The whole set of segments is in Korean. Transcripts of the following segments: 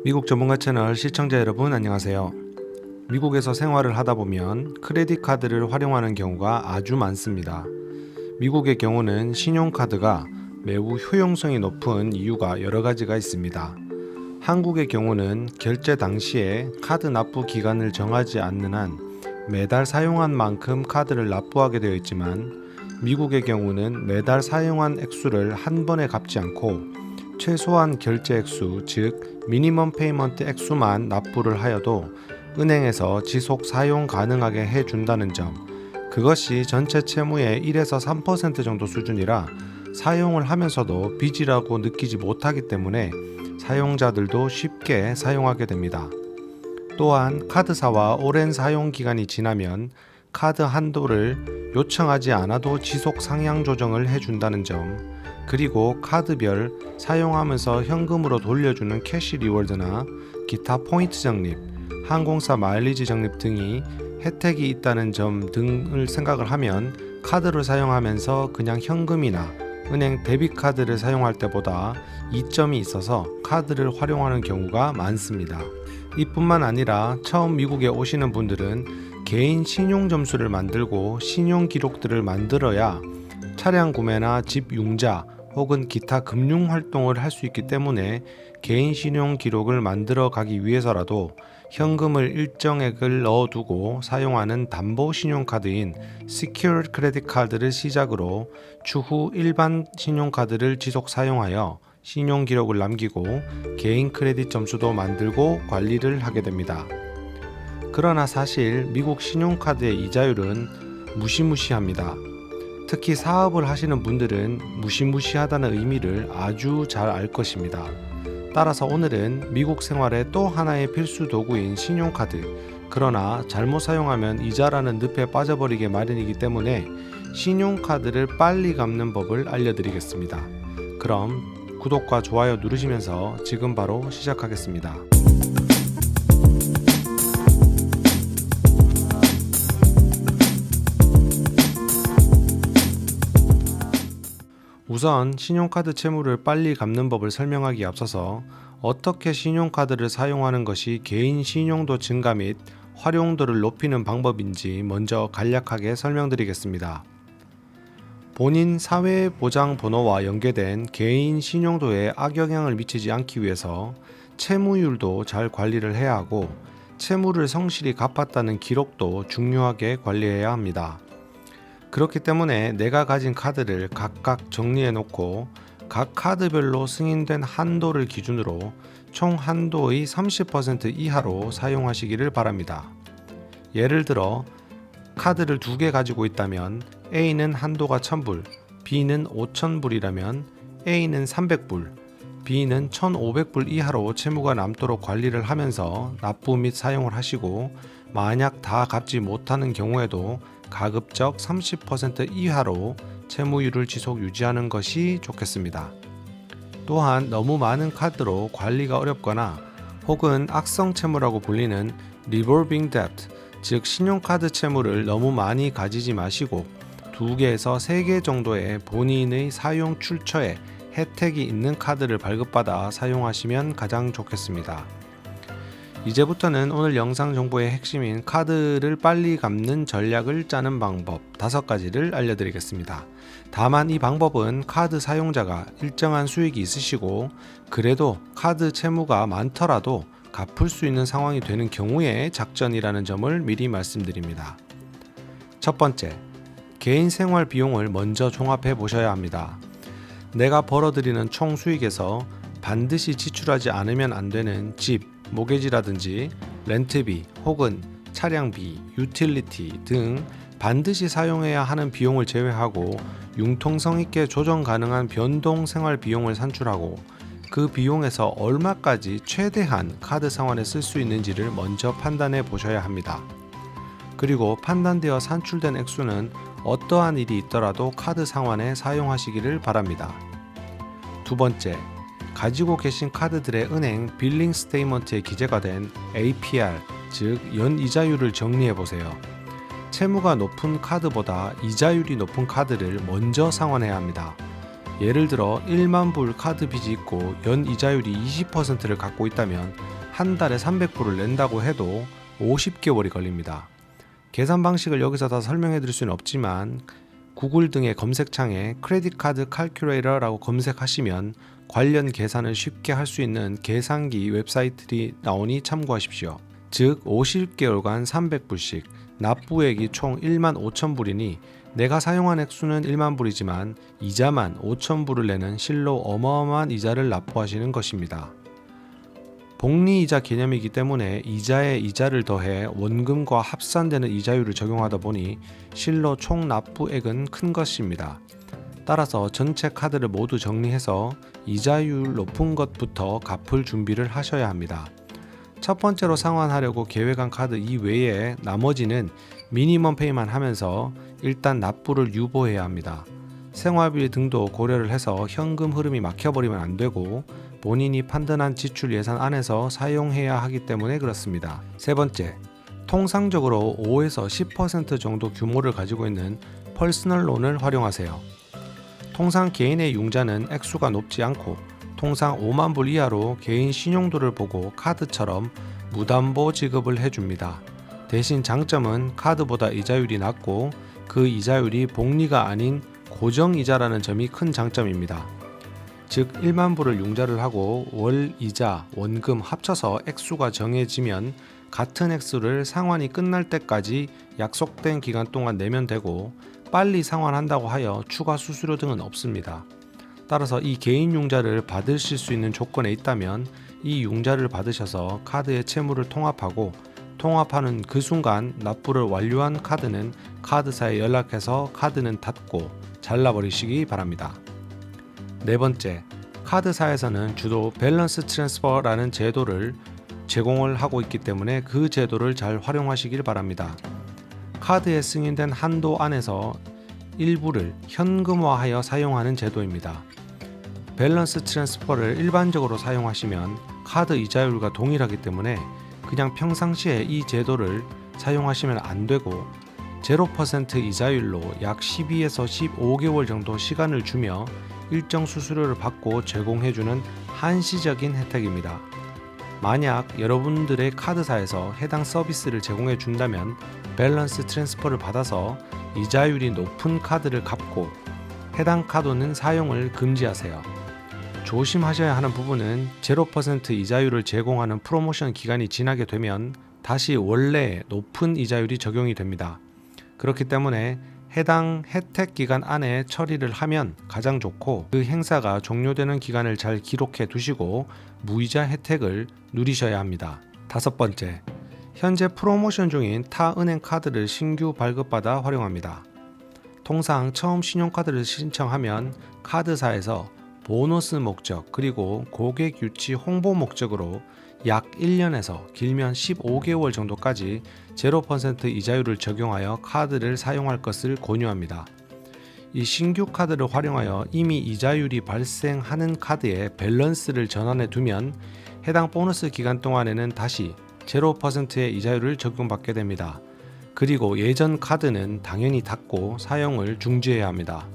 미국 전문가 채널 시청자 여러분 안녕하세요. 미국에서 생활을 하다 보면 크레딧 카드를 활용하는 경우가 아주 많습니다. 미국의 경우는 신용카드가 매우 효용성이 높은 이유가 여러 가지가 있습니다. 한국의 경우는 결제 당시에 카드 납부 기간을 정하지 않는 한 매달 사용한 만큼 카드를 납부하게 되어 있지만 미국의 경우는 매달 사용한 액수를 한 번에 갚지 않고 최소한 결제 액수, 즉 미니멈 페이먼트 액수만 납부를 하여도 은행에서 지속 사용 가능하게 해준다는 점, 그것이 전체 채무의 1에서 3% 정도 수준이라 사용을 하면서도 빚이라고 느끼지 못하기 때문에 사용자들도 쉽게 사용하게 됩니다. 또한 카드사와 오랜 사용 기간이 지나면 카드 한도를 요청하지 않아도 지속 상향 조정을 해준다는 점, 그리고 카드별 사용하면서 현금으로 돌려주는 캐시 리워드나 기타 포인트 적립, 항공사 마일리지 적립 등이 혜택이 있다는 점 등을 생각을 하면 카드를 사용하면서 그냥 현금이나 은행 데비카드를 사용할 때보다 이점이 있어서 카드를 활용하는 경우가 많습니다. 이뿐만 아니라 처음 미국에 오시는 분들은 개인 신용 점수를 만들고 신용 기록들을 만들어야 차량 구매나 집 융자 혹은 기타 금융 활동을 할 수 있기 때문에 개인 신용 기록을 만들어 가기 위해서라도 현금을 일정액을 넣어두고 사용하는 담보 신용카드인 Secured Credit Card를 시작으로 추후 일반 신용카드를 지속 사용하여 신용 기록을 남기고 개인 크레딧 점수도 만들고 관리를 하게 됩니다. 그러나 사실 미국 신용카드의 이자율은 무시무시합니다. 특히 사업을 하시는 분들은 무시무시하다는 의미를 아주 잘 알 것입니다. 따라서 오늘은 미국 생활의 또 하나의 필수 도구인 신용카드, 그러나 잘못 사용하면 이자라는 늪에 빠져버리게 마련이기 때문에 신용카드를 빨리 갚는 법을 알려드리겠습니다. 그럼 구독과 좋아요 누르시면서 지금 바로 시작하겠습니다. 우선 신용카드 채무를 빨리 갚는 법을 설명하기에 앞서서 어떻게 신용카드를 사용하는 것이 개인 신용도 증가 및 활용도를 높이는 방법인지 먼저 간략하게 설명드리겠습니다. 본인 사회보장번호와 연계된 개인 신용도에 악영향을 미치지 않기 위해서 채무율도 잘 관리를 해야 하고 채무를 성실히 갚았다는 기록도 중요하게 관리해야 합니다. 그렇기 때문에 내가 가진 카드를 각각 정리해 놓고 각 카드별로 승인된 한도를 기준으로 총 한도의 30% 이하로 사용하시기를 바랍니다. 예를 들어 카드를 2개 가지고 있다면 A는 한도가 1000불, B는 5000불이라면 A는 300불, B는 1500불 이하로 채무가 남도록 관리를 하면서 납부 및 사용을 하시고, 만약 다 갚지 못하는 경우에도 가급적 30% 이하로 채무율을 지속 유지하는 것이 좋겠습니다. 또한 너무 많은 카드로 관리가 어렵거나 혹은 악성 채무라고 불리는 revolving debt, 즉 신용카드 채무를 너무 많이 가지지 마시고 2개에서 3개 정도의 본인의 사용 출처에 혜택이 있는 카드를 발급받아 사용하시면 가장 좋겠습니다. 이제부터는 오늘 영상 정보의 핵심인 카드를 빨리 갚는 전략을 짜는 방법 5가지를 알려드리겠습니다. 다만 이 방법은 카드 사용자가 일정한 수익이 있으시고 그래도 카드 채무가 많더라도 갚을 수 있는 상황이 되는 경우의 작전이라는 점을 미리 말씀드립니다. 첫 번째, 개인 생활 비용을 먼저 종합해 보셔야 합니다. 내가 벌어들이는 총 수익에서 반드시 지출하지 않으면 안 되는 집, 모게지라든지 렌트비 혹은 차량비, 유틸리티 등 반드시 사용해야 하는 비용을 제외하고 융통성 있게 조정 가능한 변동 생활 비용을 산출하고 그 비용에서 얼마까지 최대한 카드 상환에 쓸 수 있는지를 먼저 판단해 보셔야 합니다. 그리고 판단되어 산출된 액수는 어떠한 일이 있더라도 카드 상환에 사용하시기를 바랍니다. 두 번째, 가지고 계신 카드들의 은행 빌링 스테이트먼트에 기재가 된 APR, 즉 연이자율을 정리해 보세요. 채무가 높은 카드보다 이자율이 높은 카드를 먼저 상환해야 합니다. 예를 들어 1만 불 카드 빚이 있고 연 이자율이 20%를 갖고 있다면 한 달에 300불을 낸다고 해도 50개월이 걸립니다. 계산 방식을 여기서 다 설명해 드릴 수는 없지만 구글 등의 검색창에 크레딧 카드 칼큘레이터라고 검색하시면 관련 계산을 쉽게 할 수 있는 계산기 웹사이트들이 나오니 참고하십시오. 즉 50개월간 300불씩 납부액이 총 1만 5천 불이니 내가 사용한 액수는 1만 불이지만 이자만 5천 불을 내는 실로 어마어마한 이자를 납부하시는 것입니다. 복리이자 개념이기 때문에 이자에 이자를 더해 원금과 합산되는 이자율을 적용하다 보니 실로 총 납부액은 큰 것입니다. 따라서 전체 카드를 모두 정리해서 이자율 높은 것부터 갚을 준비를 하셔야 합니다. 첫 번째로 상환하려고 계획한 카드 이외에 나머지는 미니멈 페이만 하면서 일단 납부를 유보해야 합니다. 생활비 등도 고려를 해서 현금 흐름이 막혀버리면 안 되고 본인이 판단한 지출 예산 안에서 사용해야 하기 때문에 그렇습니다. 세 번째, 통상적으로 5에서 10% 정도 규모를 가지고 있는 퍼스널 론을 활용하세요. 통상 개인의 융자는 액수가 높지 않고 통상 5만 불 이하로 개인 신용도를 보고 카드처럼 무담보 지급을 해줍니다. 대신 장점은 카드보다 이자율이 낮고 그 이자율이 복리가 아닌 고정이자라는 점이 큰 장점입니다. 즉 1만 불을 융자를 하고 월 이자, 원금 합쳐서 액수가 정해지면 같은 액수를 상환이 끝날 때까지 약속된 기간 동안 내면 되고 빨리 상환한다고 하여 추가 수수료 등은 없습니다. 따라서 이 개인 융자를 받으실 수 있는 조건에 있다면 이 융자를 받으셔서 카드의 채무를 통합하고 통합하는 그 순간 납부를 완료한 카드는 카드사에 연락해서 카드는 닫고 잘라버리시기 바랍니다. 네 번째, 카드사에서는 주로 밸런스 트랜스퍼라는 제도를 제공을 하고 있기 때문에 그 제도를 잘 활용하시길 바랍니다. 카드에 승인된 한도 안에서 일부를 현금화하여 사용하는 제도입니다. 밸런스 트랜스퍼를 일반적으로 사용하시면 카드 이자율과 동일하기 때문에 그냥 평상시에 이 제도를 사용하시면 안 되고 0% 이자율로 약 12에서 15개월 정도 시간을 주며 일정 수수료를 받고 제공해주는 한시적인 혜택입니다. 만약 여러분들의 카드사에서 해당 서비스를 제공해 준다면 밸런스 트랜스퍼를 받아서 이자율이 높은 카드를 갚고 해당 카드는 사용을 금지하세요. 조심하셔야 하는 부분은 0% 이자율을 제공하는 프로모션 기간이 지나게 되면 다시 원래 높은 이자율이 적용이 됩니다. 그렇기 때문에 해당 혜택 기간 안에 처리를 하면 가장 좋고 그 행사가 종료되는 기간을 잘 기록해 두시고 무이자 혜택을 누리셔야 합니다. 다섯 번째, 현재 프로모션 중인 타 은행 카드를 신규 발급받아 활용합니다. 통상 처음 신용카드를 신청하면 카드사에서 보너스 목적 그리고 고객 유치 홍보 목적으로 약 1년에서 길면 15개월 정도까지 0% 이자율을 적용하여 카드를 사용할 것을 권유합니다. 이 신규 카드를 활용하여 이미 이자율이 발생하는 카드에 밸런스를 전환해 두면 해당 보너스 기간 동안에는 다시 0%의 이자율을 적용받게 됩니다. 그리고 예전 카드는 당연히 닫고 사용을 중지해야 합니다.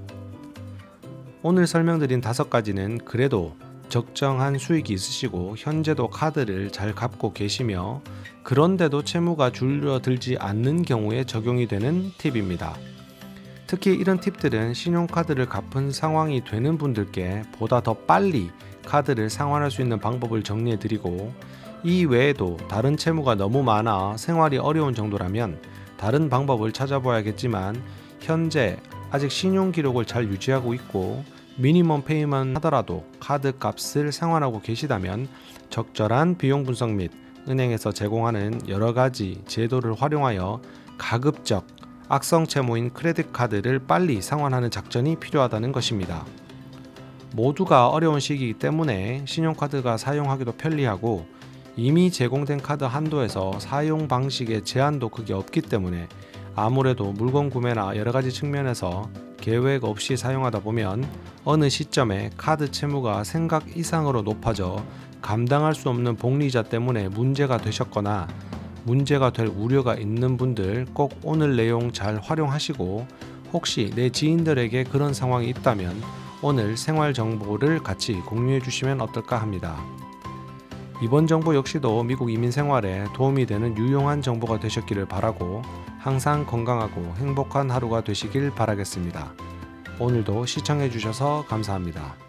오늘 설명드린 5가지는 그래도 적정한 수익이 있으시고 현재도 카드를 잘 갚고 계시며 그런데도 채무가 줄어들지 않는 경우에 적용이 되는 팁입니다. 특히 이런 팁들은 신용카드를 갚은 상황이 되는 분들께 보다 더 빨리 카드를 상환할 수 있는 방법을 정리해 드리고 이 외에도 다른 채무가 너무 많아 생활이 어려운 정도라면 다른 방법을 찾아봐야겠지만 현재 아직 신용 기록을 잘 유지하고 있고 미니멈 페이만 하더라도 카드 값을 상환하고 계시다면 적절한 비용 분석 및 은행에서 제공하는 여러 가지 제도를 활용하여 가급적 악성 채무인 크레딧 카드를 빨리 상환하는 작전이 필요하다는 것입니다. 모두가 어려운 시기이기 때문에 신용카드가 사용하기도 편리하고 이미 제공된 카드 한도에서 사용 방식의 제한도 크게 없기 때문에 아무래도 물건 구매나 여러 가지 측면에서 계획 없이 사용하다 보면 어느 시점에 카드 채무가 생각 이상으로 높아져 감당할 수 없는 복리이자 때문에 문제가 되셨거나 문제가 될 우려가 있는 분들 꼭 오늘 내용 잘 활용하시고 혹시 내 지인들에게 그런 상황이 있다면 오늘 생활 정보를 같이 공유해 주시면 어떨까 합니다. 이번 정보 역시도 미국 이민 생활에 도움이 되는 유용한 정보가 되셨기를 바라고 항상 건강하고 행복한 하루가 되시길 바라겠습니다. 오늘도 시청해 주셔서 감사합니다.